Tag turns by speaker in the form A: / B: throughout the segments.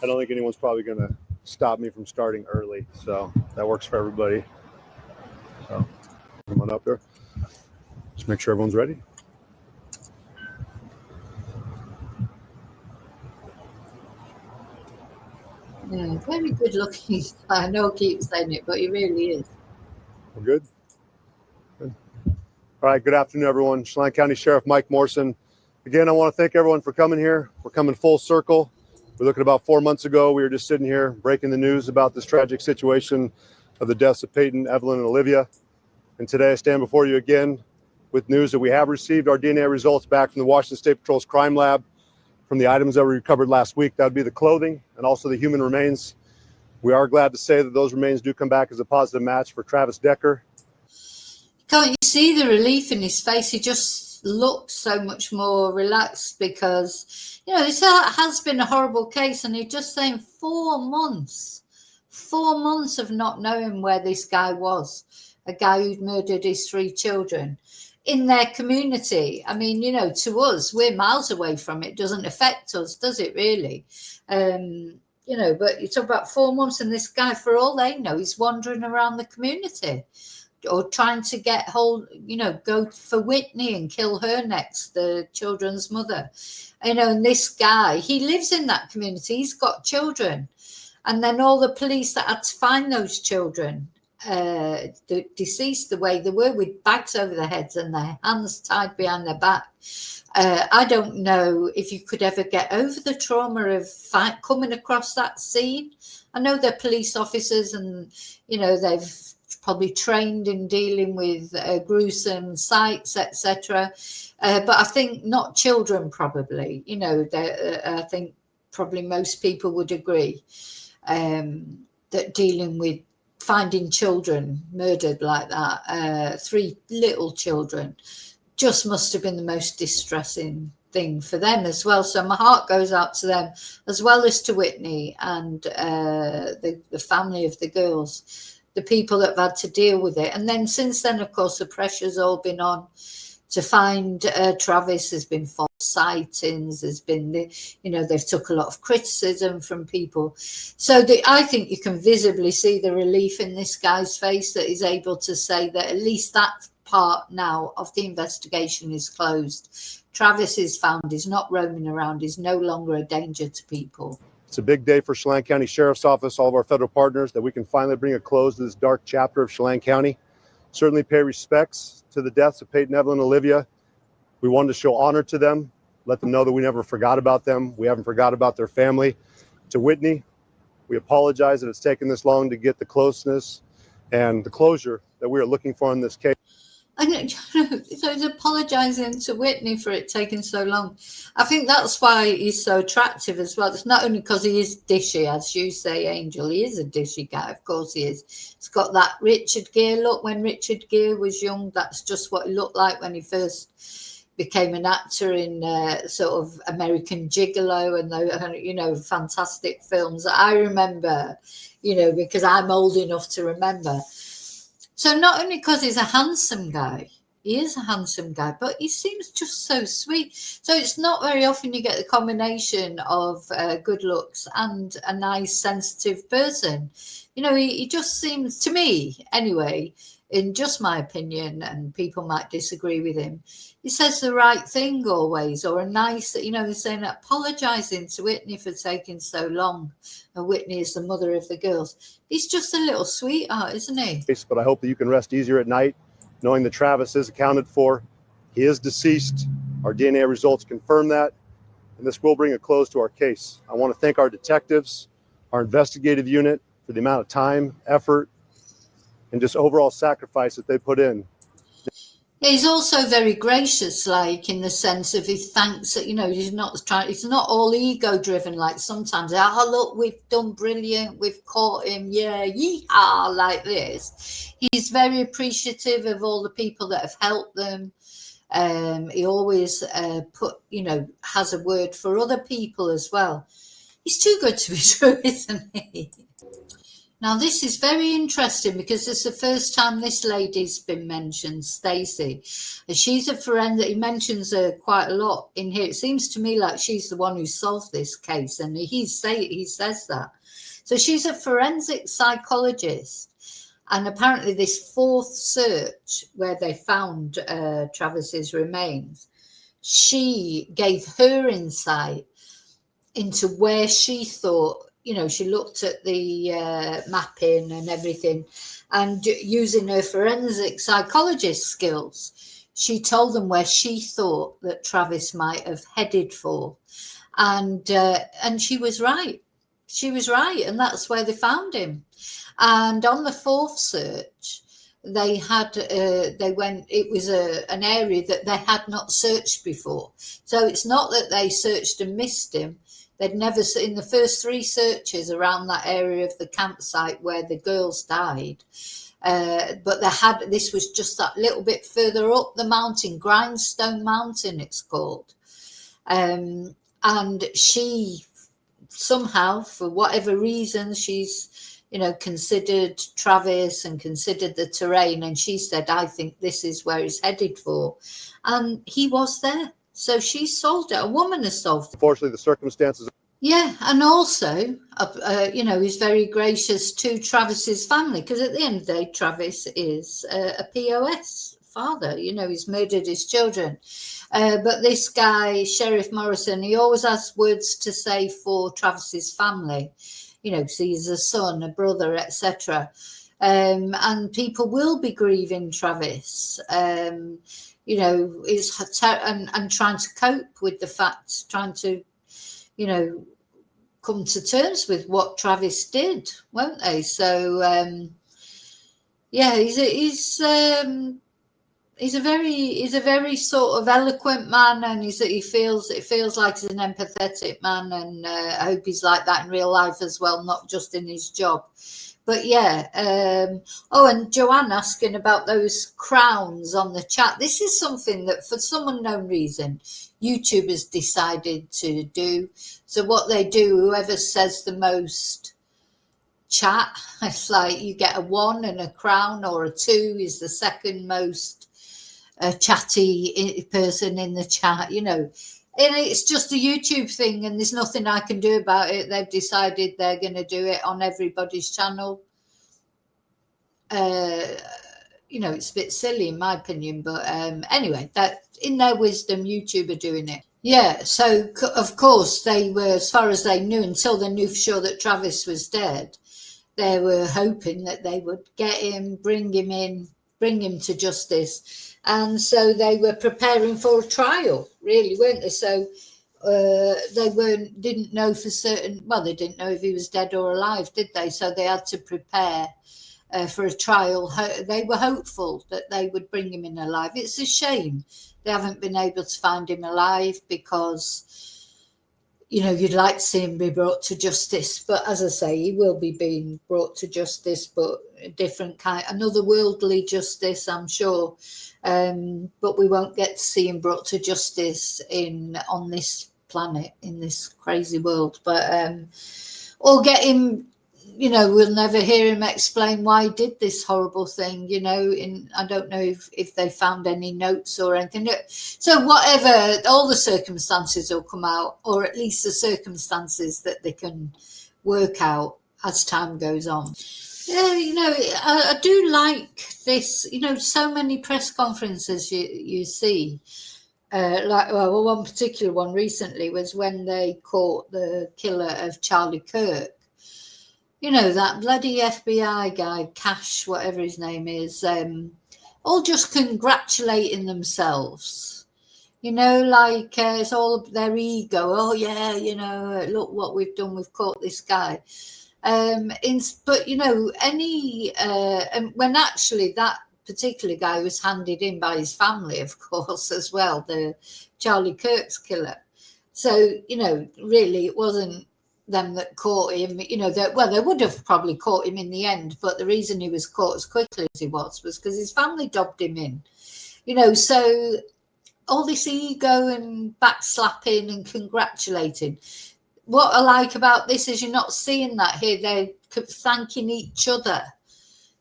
A: I don't think anyone's probably going to stop me from starting early, so that works for everybody. So come on up there. Just make sure everyone's ready.
B: Yeah, very good looking. I know I keep saying it, but he really is.
A: We're good? Good. All right, good afternoon, everyone. Chelan County Sheriff Mike Morrison. Again, I want to thank everyone for coming here. We're coming full circle. We're looking about 4 months ago. We were just sitting here breaking the news about this tragic situation of the deaths of Peyton, Evelyn, and Olivia. And today I stand before you again with news that we have received our DNA results back from the Washington State Patrol's crime lab from the items that we recovered last week. That would be the clothing and also the human remains. We are glad to say that those remains do come back as a positive match for Travis Decker.
B: Can't you see the relief in his face? He just looks so much more relaxed because, you know, this has been a horrible case, and he's just saying 4 months of not knowing where this guy was, a guy who'd murdered his 3 children in their community. I mean, you know, to us, we're miles away from it. Doesn't affect us, does it really? You know, but you talk about 4 months, and this guy, for all they know, he's wandering around the community or trying to get hold, you know, go for Whitney and kill her next, the children's mother. You know, and this guy, he lives in that community. He's got children. And then all the police that had to find those children, the deceased, the way they were, with bags over their heads and their hands tied behind their back. I don't know if you could ever get over the trauma of coming across that scene. I know they're police officers, and, you know, they've probably trained in dealing with gruesome sights, etc. But I think not children, probably. You know, I think probably most people would agree that dealing with finding children murdered like that, 3 little children, just must have been the most distressing thing for them as well. So my heart goes out to them, as well as to Whitney and the family of the girls, the people that have had to deal with it. And then since then, of course, the pressure's all been on to find Travis. There's been false sightings. There's been, you know, they've took a lot of criticism from people. So I think you can visibly see the relief in this guy's face, that he's able to say that at least that part now of the investigation is closed. Travis is found. He's not roaming around. He's no longer a danger to people.
A: It's a big day for Chelan County Sheriff's Office, all of our federal partners, that we can finally bring a close to this dark chapter of Chelan County. Certainly pay respects to the deaths of Peyton, Evelyn, and Olivia. We wanted to show honor to them, let them know that we never forgot about them. We haven't forgot about their family. To Whitney, we apologize that it's taken this long to get the closeness and the closure that we are looking for in this case.
B: And so he's apologising to Whitney for it taking so long. I think that's why he's so attractive as well. It's not only because he is dishy, as you say, Angel. He is a dishy guy, of course he is. He's got that Richard Gere look. When Richard Gere was young, that's just what he looked like when he first became an actor in sort of American Gigolo and the, you know, fantastic films that I remember, you know, because I'm old enough to remember. So not only because he's a handsome guy, he is a handsome guy, but he seems just so sweet. So it's not very often you get the combination of good looks and a nice, sensitive person. You know, he just seems, to me anyway, in just my opinion, and people might disagree with him, he says the right thing always, or a nice, you know, he's saying, apologising to Whitney for taking so long. And Whitney is the mother of the girls. He's just a little sweetheart, isn't he?
A: But I hope that you can rest easier at night, knowing that Travis is accounted for. He is deceased. Our DNA results confirm that, and this will bring a close to our case. I want to thank our detectives, our investigative unit, for the amount of time, effort, and just overall sacrifice that they put in.
B: He's also very gracious, like in the sense of he thanks that, you know, he's not all ego driven like sometimes. Oh, look, we've done brilliant, we've caught him, yeah, yeehaw, like this. He's very appreciative of all the people that have helped them. He always has a word for other people as well. He's too good to be true, isn't he? Now, this is very interesting because it's the first time this lady's been mentioned, Stacey. She's a forensic, he mentions her quite a lot in here. It seems to me like she's the one who solved this case, and he says that. So she's a forensic psychologist, and apparently this fourth search where they found Travis's remains, she gave her insight into where she thought, she looked at the mapping and everything, and using her forensic psychologist skills, she told them where she thought that Travis might have headed for, and she was right. She was right, and that's where they found him. And on the fourth search, they had it was an area that they had not searched before. So it's not that they searched and missed him. They'd never, in the first 3 searches around that area of the campsite where the girls died, but this was just that little bit further up the mountain, Grindstone Mountain it's called. And she somehow, for whatever reason, she's considered Travis and considered the terrain, and she said, I think this is where he's headed for, and he was there. So she solved it. A woman has solved it.
A: Unfortunately, the circumstances.
B: Yeah, and also, he's very gracious to Travis's family, because at the end of the day, Travis is a POS father. He's murdered his children. But this guy, Sheriff Morrison, he always has words to say for Travis's family. Because he's a son, a brother, etc. And people will be grieving Travis. And trying to cope with the facts, trying to, come to terms with what Travis did, won't they? So, he's a very sort of eloquent man, and it feels like he's an empathetic man, and I hope he's like that in real life as well, not just in his job. But yeah, and Joanne asking about those crowns on the chat. This is something that, for some unknown reason, YouTube has decided to do. So what they do, whoever says the most chat, it's like you get a 1 and a crown, or a 2 is the second most chatty person in the chat, And it's just a YouTube thing, and there's nothing I can do about it. They've decided they're going to do it on everybody's channel. It's a bit silly in my opinion, but anyway, that in their wisdom, YouTube are doing it. Yeah, so of course they were, as far as they knew, until they knew for sure that Travis was dead, they were hoping that they would get him, bring him to justice. And so they were preparing for a trial, really, weren't they? So they didn't know for certain. Well, they didn't know if he was dead or alive, did they? So they had to prepare for a trial. They were hopeful that they would bring him in alive. It's a shame they haven't been able to find him alive, because you'd like to see him be brought to justice. But as I say, he will be being brought to justice, but a different kind, another worldly justice, I'm sure. But we won't get to see him brought to justice on this planet, in this crazy world. But or get him, we'll never hear him explain why he did this horrible thing. I don't know if they found any notes or anything. So whatever, all the circumstances will come out, or at least the circumstances that they can work out as time goes on. Yeah, I do like this. So many press conferences you see. One particular one recently was when they caught the killer of Charlie Kirk. That bloody FBI guy, Cash, whatever his name is, all just congratulating themselves. It's all their ego. Oh yeah, look what we've done. We've caught this guy. But and when actually that particular guy was handed in by his family, of course, as well, the Charlie Kirk's killer. So really, it wasn't them that caught him. They would have probably caught him in the end, but the reason he was caught as quickly as he was because his family dobbed him in. So all this ego and backslapping and congratulating. What I like about this is you're not seeing that here. They're thanking each other.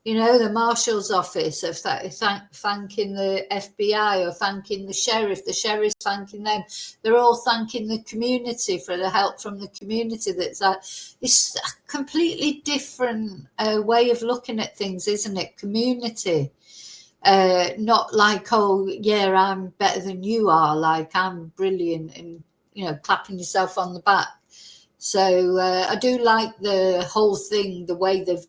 B: You know, the marshal's office of thanking the FBI or thanking the sheriff's thanking them. They're all thanking the community for the help from the community. It's a completely different way of looking at things, isn't it? Community. Not like, oh, yeah, I'm better than you are, like I'm brilliant and, you know, clapping yourself on the back. So I do like the whole thing, the way they've...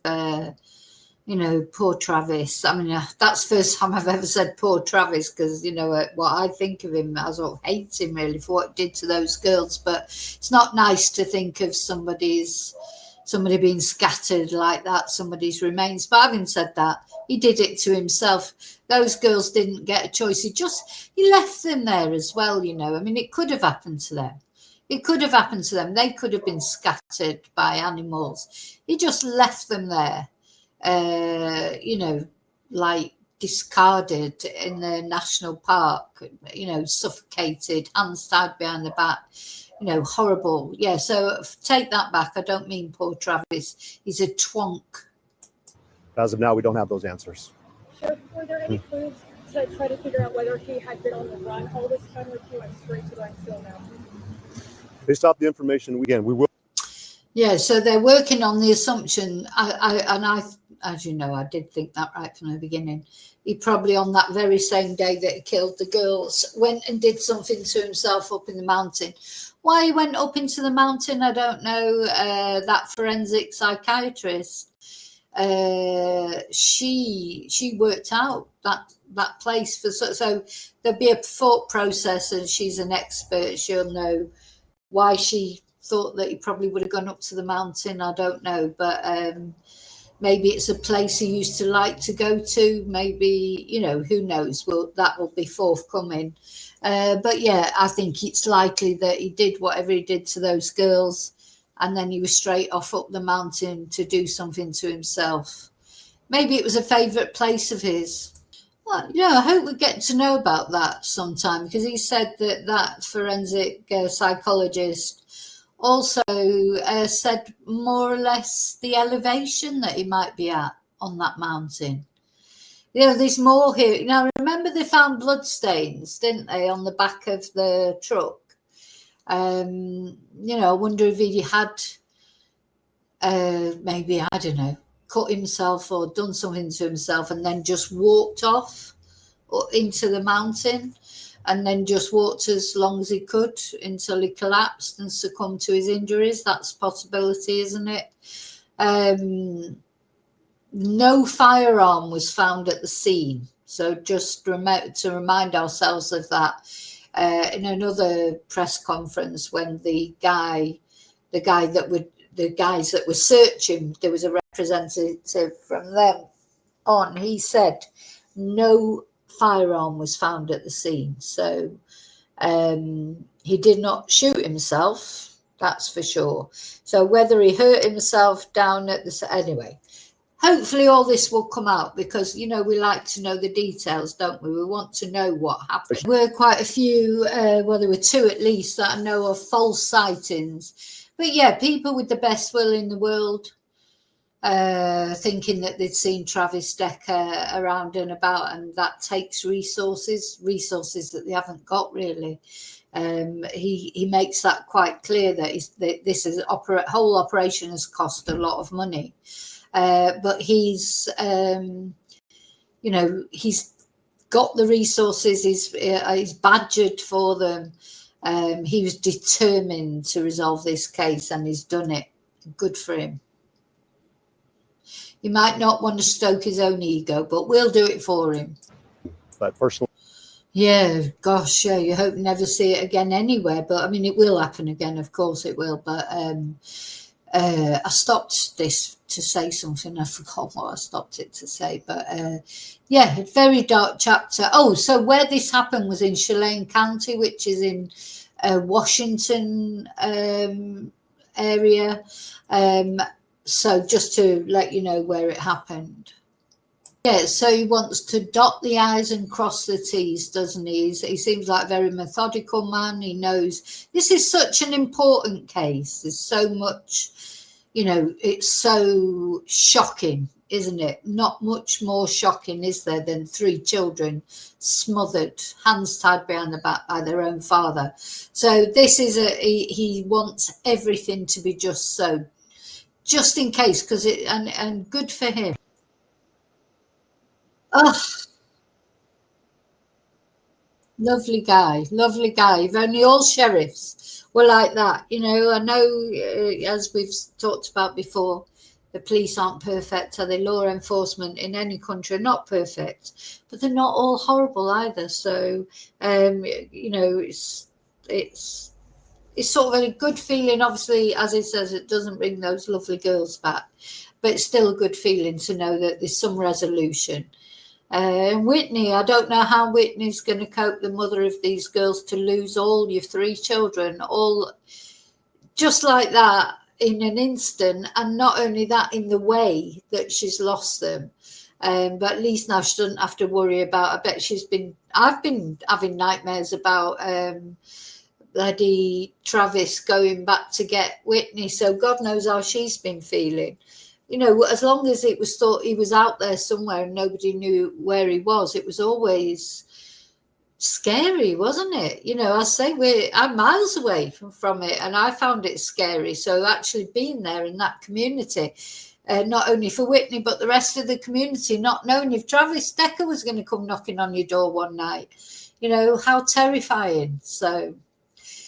B: you know, poor Travis. I mean, that's the first time I've ever said poor Travis because, you know, what I think of him, I sort of hate him really for what he did to those girls. But it's not nice to think of somebody being scattered like that, somebody's remains. But having said that, he did it to himself. Those girls didn't get a choice. He left them there as well, you know. I mean, it could have happened to them. It could have happened to them. They could have been scattered by animals. He just left them there. You know, like discarded in the national park, you know, suffocated, hands tied behind the back, you know, horrible. Yeah, so take that back. I don't mean poor Travis. He's a twonk.
A: As of now, we don't have those answers.
C: Sheriff, were there any clues to try to figure out whether he had been on the run all this time or if he went straight to the Unsealed Mountain?
A: Based off the information, we will.
B: Yeah, so they're working on the assumption, as you know, I did think that right from the beginning. He probably on that very same day that he killed the girls went and did something to himself up in the mountain. Why he went up into the mountain, I don't know. That forensic psychiatrist, she worked out that place for so there'll be a thought process, and she's an expert. She'll know why she thought that he probably would have gone up to the mountain. I don't know, but maybe it's a place he used to like to go to. Maybe, you know, who knows? Well, that will be forthcoming. But yeah, I think it's likely that he did whatever he did to those girls, and then he was straight off up the mountain to do something to himself. Maybe it was a favourite place of his. Well, yeah, I hope we get to know about that sometime, because he said that forensic psychologist also said more or less the elevation that he might be at on that mountain. You know, there's more here. Now, remember they found bloodstains, didn't they, on the back of the truck? You know, I wonder if he had maybe, I don't know, cut himself or done something to himself and then just walked off into the mountain, and then just walked as long as he could until he collapsed and succumbed to his injuries. That's a possibility, isn't it? No firearm was found at the scene. So just to remind ourselves of that. In another press conference, when the guys that were searching, there was a representative from them on, he said no firearm was found at the scene. So he did not shoot himself, that's for sure. So whether he hurt himself down at the... Anyway, hopefully all this will come out, because, you know, we like to know the details, don't we? We want to know what happened. There were quite a few, well, there were two at least that I know of false sightings. But yeah, people with the best will in the world thinking that they'd seen Travis Decker around and about, and that takes resources that they haven't got really. He makes that quite clear that this is whole operation has cost a lot of money, but he's you know, he's got the resources. He's badgered for them. He was determined to resolve this case, and he's done it. Good for him. He might not want to stoke his own ego, but we'll do it for him.
A: But personally,
B: yeah, gosh, yeah, you hope never see it again anywhere. But I mean, it will happen again, of course it will. But I stopped this to say something. I forgot what I stopped it to say. But yeah, a very dark chapter. Oh, so where this happened was in Chelan County, which is in Washington area. So just to let you know where it happened. Yeah, so he wants to dot the I's and cross the T's, doesn't he? He seems like a very methodical man. He knows this is such an important case. There's so much you know, it's so shocking, isn't it? Not much more shocking, is there, than 3 children smothered, hands tied behind the back by their own father. So this is he wants everything to be just so, just in case, because and good for him. Oh, lovely guy, lovely guy. If only all sheriffs were like that. You know, I know, as we've talked about before, the police aren't perfect, are they? Law enforcement in any country are not perfect, but they're not all horrible either. So, you know, it's sort of a good feeling. Obviously, as it says, it doesn't bring those lovely girls back, but it's still a good feeling to know that there's some resolution. Whitney, I don't know how Whitney's going to cope, the mother of these girls, to lose all your 3 children, all just like that in an instant. And not only that, in the way that she's lost them. But at least now she doesn't have to worry about, I've been having nightmares about bloody Travis going back to get Whitney. So God knows how she's been feeling. You know, as long as it was thought he was out there somewhere and nobody knew where he was, it was always scary, wasn't it? You know, I say I'm miles away from it, and I found it scary. So actually being there in that community, not only for Whitney, but the rest of the community, not knowing if Travis Decker was going to come knocking on your door one night, you know, how terrifying. So